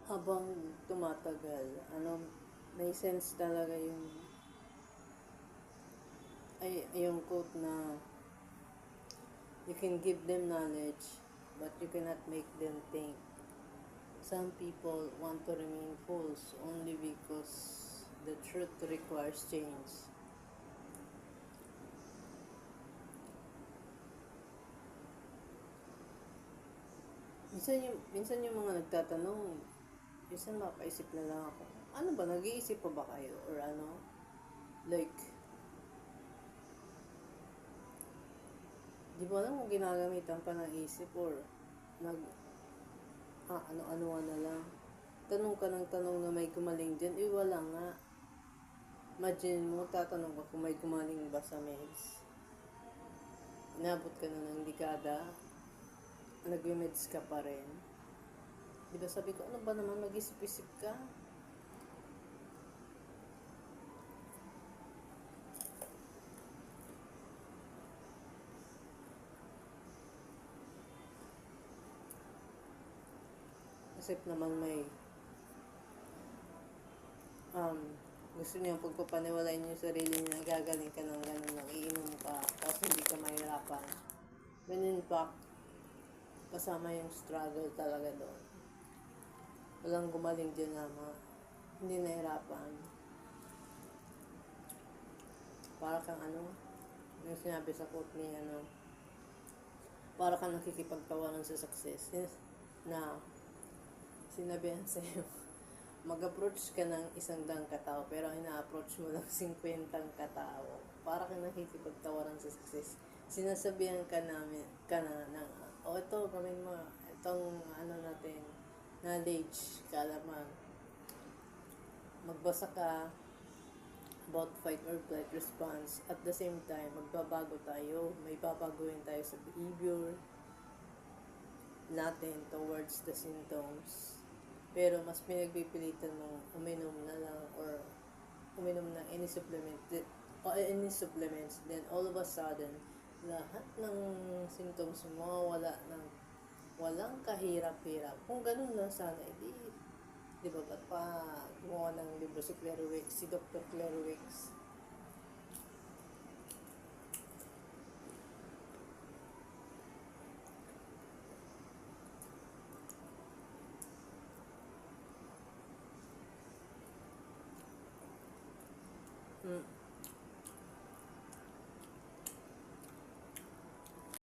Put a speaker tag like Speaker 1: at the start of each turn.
Speaker 1: habang tumatagal, may sense talaga yung quote na you can give them knowledge, but you cannot make them think. Some people want to remain fools only because the truth requires change. Minsan yung mga nagtatanong, minsan mapaisip na lang ako, ano ba, nag-iisip pa ba kayo? Or like, di ba alam kung ginagamitan pa ng isip or ano-ano na lang. Tanong ka ng tanong na may gumaling dyan, wala nga. Imagine mo, tatanong ka kung may gumaling ba sa meds. Inabot ka na ng dekada, nag-meds ka pa rin. Diba sabi ko, ano ba naman, mag-isip-isip ka? Isip naman may gusto niyo pagpapaniwalain niyo sarili niyo na gagaling ka ng gano'n lang, iinom ka, tapos hindi ka mahirapan. When in fact, kasama yung struggle talaga doon. Walang gumaling dyan na hindi nahirapan. Para kang yung sinabi sa quote ni para kang nakikipagtawanan sa success. Na sinabihan sa'yo, mag-approach ka ng 100 katao, pero ina-approach mo lang 50 katao. Para kang nakikipagtawanan sa success. Sinasabihan ka na ng, ito, gawin mo, itong natin, knowledge, kaalaman. Magbasa ka about fight or flight response. At the same time, magbabago tayo. May babaguhin tayo sa behavior natin towards the symptoms. Pero mas pinagpipilitan mong uminom na lang or uminom ng any supplements, then all of a sudden, lahat ng symptoms mo wala ng walang kahirap-hirap. Kung ganun lang sana, di ba ba't pa gumawa ng libro si Dr. Claire Wicks?